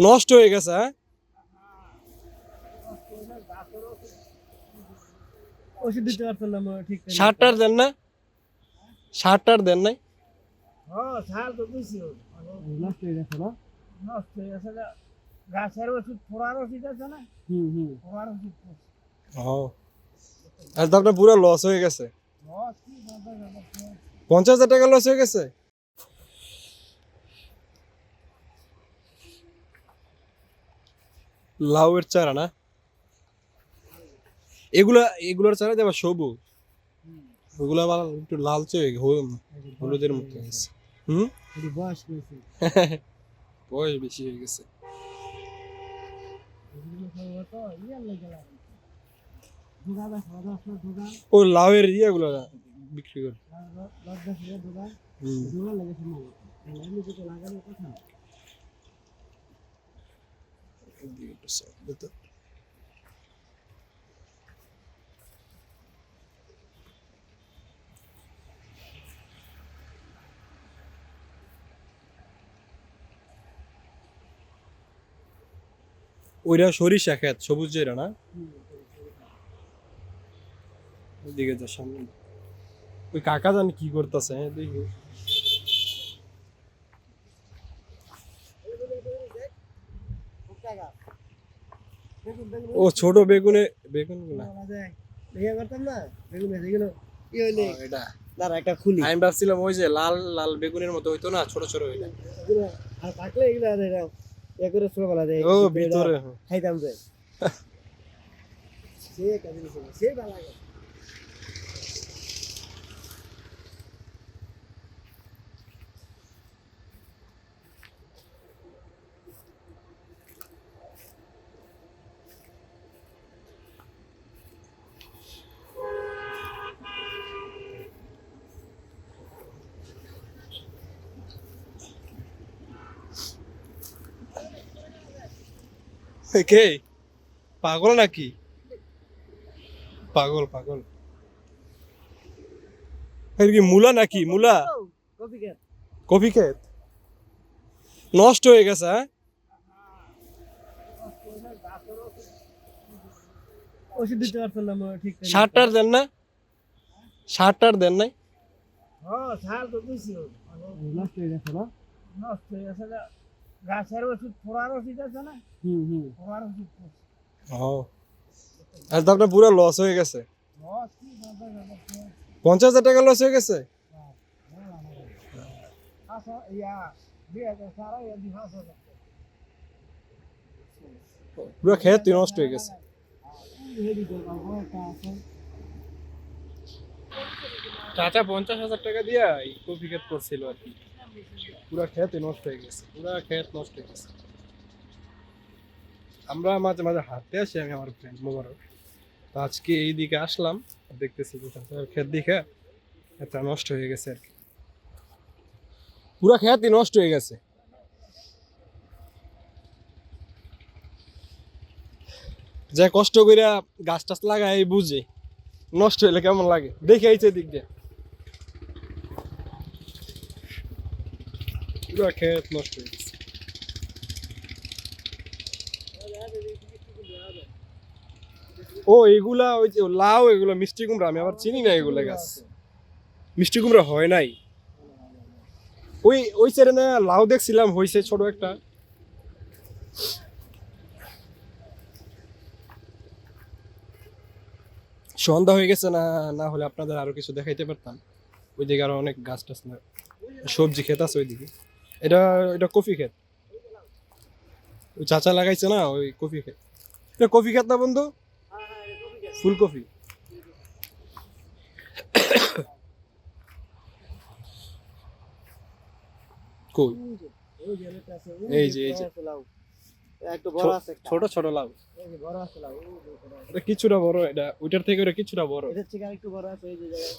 নষ্ট হয়ে গেছে। হ্যাঁ, ওষুধ দিতে পারছেন না ঠিক করে। সারটার দেন না, সারটার দেন নাই। হ্যাঁ সার তো দিছি নষ্ট হয়ে গেছে না, নষ্ট হয়ে গেছে গাছের ওষুধ ফোড়ার ওষুধ আছে না, ফোড়ার ওষুধ ও, আর তো আপনার পুরো লস হয়ে গেছে। 50,000 টাকা লস হয়ে গেছে। লাউয়ের চারা না, এগুলোর চারা দেবা সবুজ, ওগুলা আবার একটু লালচে হয়ে হলুদের মতো হয়ে গেছে। হুম, বয়স হয়েছে। বয়স বেশি হয়ে গেছে। ও লাউয়ের ইয়েগুলো বিক্রি করে। ওইটা সরিষা ক্ষেত, সবুজ যেটা না, ওইদিকে যা সামনে। ওই কাকা জানি কি করতেছে, হ্যাঁ দেখি। ও ছোট বেগুনে, বেগুন গুলা করতাম না বেগুন এগুলো কি হইলে এটা দাঁড়া একটা খুলি। আমি ভাবছিলাম ওই যে লাল লাল বেগুনের মতো হইতো না, ছোট ছোট ওইটা। আর থাকলে এগুলো এ করে ছোটবেলা যায় ও ভিতরে খাইতাম যে সে কাজ সে ভালো লাগে। কে পাগল নাকি? পাগল পাগল। এর কি মূলা নাকি? মূলা, কফি খেত কফি ক্ষেত নষ্ট হয়ে গেছে। হ্যাঁ, ওষুধ দিতে পারছেন না ঠিক করে। সারটার দেন না, সারটার দেন নাই। হ্যাঁ সার তো দিছি নষ্ট হয়ে গেছে না, নষ্ট হয়ে গেছে গাছের ওষুধ ফোড়ার ওষুধ আছে না, ফোড়ার ওষুধ ও, আর তো আপনার পুরো লস হয়ে গেছে। 50,000 টাকা লস হয়ে গেছে। পুরো ক্ষেত নষ্ট হয়ে গেছে। চাচা 50,000 টাকা দিয়া এই কফি ক্ষেত করছিল আর কি, পুরা ক্ষেত নষ্ট হয়ে গেছে, পুরা ক্ষেত নষ্ট হয়ে গেছে। আমরা মাঝে মাঝে হাঁটতে আসি, আমি আমার ফ্রেন্ড মোবারক, তো আজকে এই দিকে আসলাম, দেখতেছি যে চাচার ক্ষেত দিকে এটা নষ্ট হয়ে গেছে আর কি, পুরা ক্ষেতই নষ্ট হয়ে গেছে। যে কষ্ট কইরা গাছ টাছ লাগায় বুঝে, নষ্ট হইলে কেমন লাগে দেখে আইছে দিক দিয়ে, পুরা ক্ষেত নষ্ট হয়ে গেছে। ও এগুলা ওই যে লাউ, এগুলো মিষ্টি কুমড়া, আমি আবার চিনি না এগুলা গাছ, মিষ্টি কুমড়া হয় নাই। ওই ওই সাইডে না লাউ দেখছিলাম হইছে ছোট একটা। সন্ধ্যা হয়ে গেছে না, না হলে আপনাদের আরো কিছু দেখাইতে পারতাম। ওইদিকে আরো অনেক গাছ টাছ না, সবজি ক্ষেত আছে ওইদিকে। এটা এটা কফি ক্ষেত, ওই চাচা লাগাইছে না ওই কফি ক্ষেত। এটা কফি ক্ষেত না বন্ধু? ফুলকপি। কই? এই যে এই যে একটু বড় আছে, ছোট ছোট লাউ, বড় আছে লাউ, এটা কিছুটা বড়, এটা ওইটার থেকে ওটা কিছুটা বড়। এটার থেকে আরেকটু বড় আছে এই যে জায়গায়।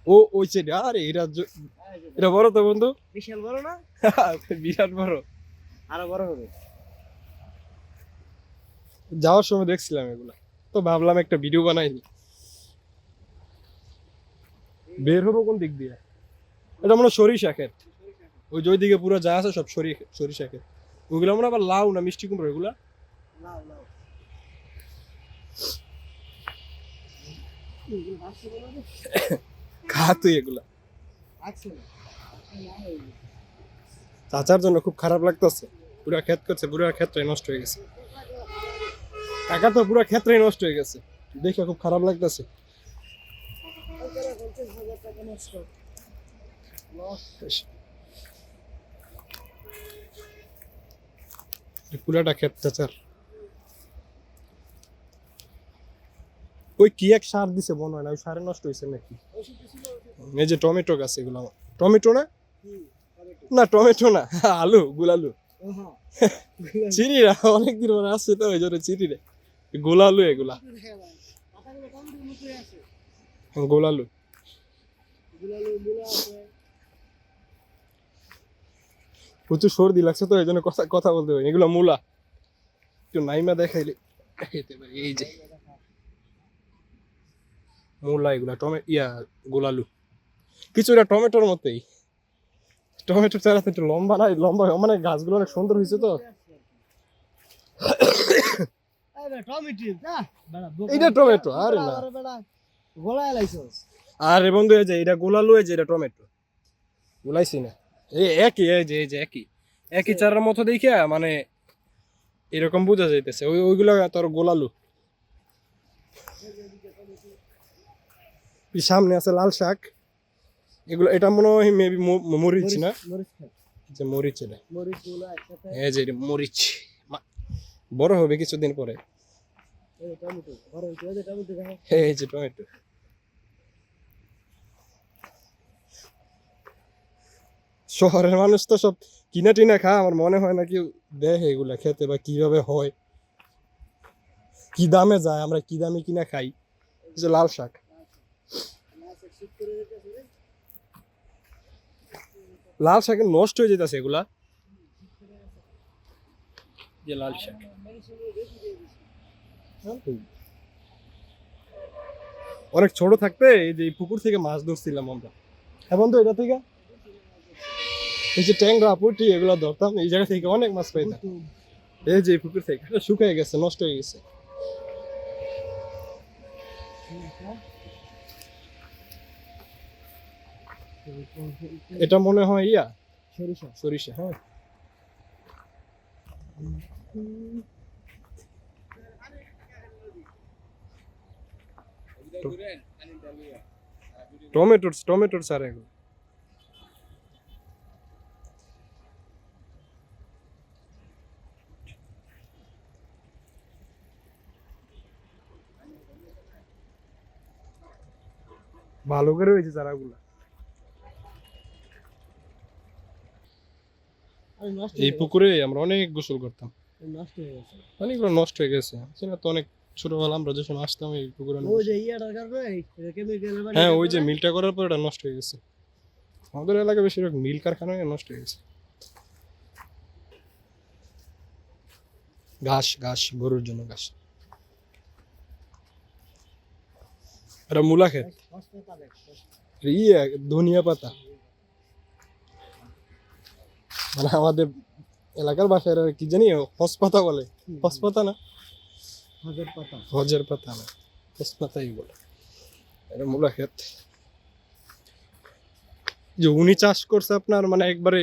ও ওই সাইডে, আরে এটা এটা বড় তো বন্ধু, বিশাল বড় না? বিরাট বড়। আরো বড় হবে। যাওয়ার সময় দেখছিলাম এগুলা, তো ভাবলাম একটা ভিডিও বানাই নি। বের হবো কোন দিক দিয়ে? এটা মনে হয় সরিষা ক্ষেত, ওই যে ওইদিকে পুরো যা আছে সব সরিষা ক্ষেত, ওইগুলো মনে হয় আবার লাউ না মিষ্টি কুমড়ো এগুলা লাউ লাউ খা তুই এগুলা আছে না চাচার জন্য খুব খারাপ লাগতেছে পুরা ক্ষেত করছে পুরা ক্ষেত্রে নষ্ট হয়ে গেছে কাকা তো পুরা ক্ষেত্রেই নষ্ট হয়ে গেছে দেখে খুব খারাপ লাগতেছে 50,000 টাকা নষ্ট পুরাটা ক্ষেত চাচার ওই কি এক সার দিছে মনে হয় না ওই সারে নষ্ট হয়েছে নাকি এই যে টমেটো গাছ এগুলো টমেটো না না টমেটো না আলু গুলালু চিনিরা অনেকদিন পরে আসছে তো ওই জন্য চিনিরে গোলালু এগুলা গোলালু প্রচুর সর্দি লাগছে তো এই জন্য কথা কথা বলতে পারি এগুলো মূলা একটু নাইমা দেখাইলে খেতে পারি এই যে মূলা এগুলা গোলালু কিছুটা টমেটোর মতোই টমেটো চারা তো একটু লম্বা নাই লম্বা মানে গাছগুলো অনেক সুন্দর হয়েছে তো এইটা টমেটো আরে না আরে বন্ধু এই যে এটা গোলালু এই যে এটা টমেটো গোলাইছি না এই একই এই যে একই চারার মতো দেখে মানে এরকম বোঝা যাইতেছে ওইগুলো তোর গোলালু সামনে আছে লাল শাক এগুলো এটা মনে হয় মেবি মরিচ না যে মরিচ এটা এই যে মরিচ বড় হবে কিছুদিন পরে এই যে টমেটো শহরের মানুষ তো সব কিনা টিনা খা আমার মনে হয় না কেউ দেখে এগুলা খেতে বা কিভাবে হয় কি দামে যায় আমরা কি দামে কিনা খাই যে লাল শাক লাল শাক নষ্ট হয়ে যেতেছে এগুলা যে লাল শাক অনেক ছোট থাকতে এই যে পুকুর থেকে মাছ ধরছিলাম আমরা এখন তো এটা থেকে এই যে ট্যাংরা পুঁটি এগুলো ধরতাম এই জায়গা থেকে অনেক মাছ পাইতাম এই যে পুকুর থেকে শুকিয়ে গেছে নষ্ট হয়ে গেছে এটা মনে হয় সরিষা হ্যাঁ টমেটোর চারা এগুলো ভালো করে হয়েছে চারাগুলা এই পুকুরে আমরা অনেক গোসল করতাম অনেকগুলো নষ্ট হয়ে গেছে সেটা তো অনেক ছোটবেলা আমরা যখন আসতাম এই পুকুরে হ্যাঁ ওই যে মিলটা করার পর এটা নষ্ট হয়ে গেছে আমাদের এলাকায় বেশিরভাগ মিল কারখানায় নষ্ট হয়ে গেছে ঘাস গরুর জন্য ঘাস এটা মূলা ক্ষেত ধনিয়া পাতা মানে আমাদের এলাকার বাসায় কি জানি হসপাতা বলে হসপাতা না হজের পাতা না হসপাতাই বলে এটা মূলা ক্ষেত যে উনি চাষ করছে আপনার মানে একবারে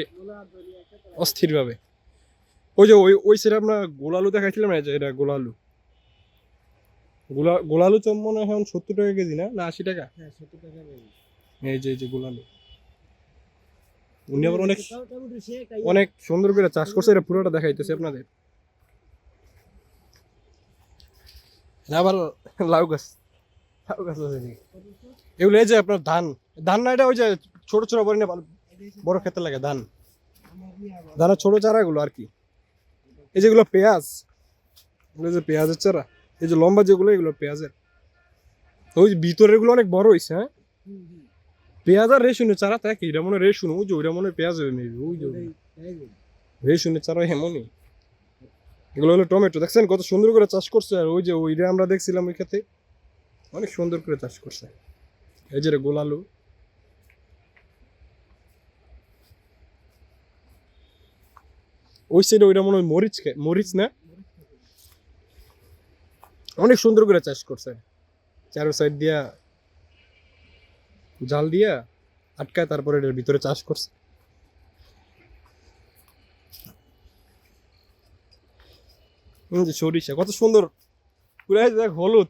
অস্থির ভাবে ওই যে ওই সেটা আপনার গোলালু দেখাইছিলাম না যে এটা গোলালু তো মনে হয় 70 টাকা কেজি না 80 টাকা এই যে গোলালু উনি আবার অনেক সুন্দর করে চাষ করছে এটা পুরোটা দেখাইতেছে আপনাদের আবার লাউ গাছ আছে এগুলো এই যে আপনার ধান না এটা ওই যে ছোট ছোট বড় বড় ক্ষেতে লাগে ধানের ছোট চারা এগুলো আর কি এই যেগুলো পেঁয়াজ এগুলো যে পেঁয়াজের চারা এই যে লম্বা যেগুলো এগুলো পেঁয়াজের ওই ভিতরের গুলো অনেক বড় হয়েছে হ্যাঁ পেঁয়াজ আর রেশনের চারা থাকে এটা মনে রেশন ওই যে ওইটা মনে পেঁয়াজ হবে মেবি ওই যে রেশনের চারা এমনই এগুলো হলো টমেটো দেখছেন কত সুন্দর করে চাষ করছে আর ওই যে ওইটা আমরা দেখছিলাম ওই ক্ষেতে অনেক সুন্দর করে চাষ করছে এই যে গোলালু ওই সাইডে ওইটা মনে হয় মরিচ না, অনেক সুন্দর করে চাষ করছে, চারো সাইড দিয়া জাল দিয়া আটকায়, তারপরে এটার ভিতরে চাষ করছে। যে সরিষা কত সুন্দর, পুরো এই দেখ হলুদ,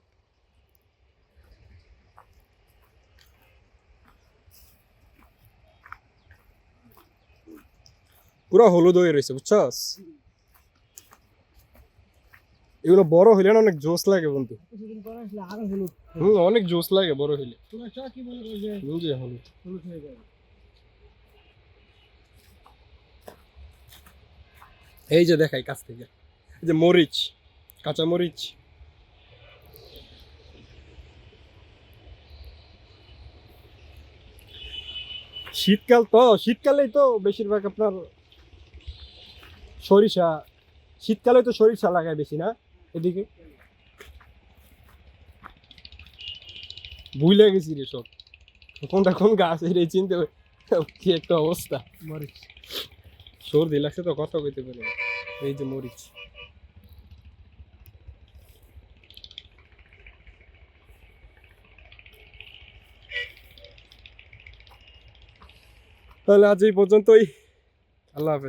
পুরো হলুদ হয়ে রয়েছে বুঝছস। এগুলো বড় হইলে না অনেক জোস লাগে বন্ধু। কিছুদিন পরে আসলে আরো হলুদ। অনেক জোস লাগে বড় হইলে। তোমরা চা কি মনে করো যে যে হলুদ হলুদ হয়ে যাবে? এই যে দেখাই কাছ থেকে, এই যে মরিচ, কাঁচা মরিচ। শীতকাল তো, শীতকালেই তো বেশিরভাগ আপনার সরিষা, শীতকালে তো সরিষা লাগায় বেশি না এদিকে। ভুলে গেছি রে সব, কোনটা কোন গাছ এই চিনতে কি একটা অবস্থা। মরিচ। সর্দি লাগছে তো কথা কইতে পারে। এই যে মরিচ, তাহলে আজ এই পর্যন্তই, আল্লাহ হাফেজ।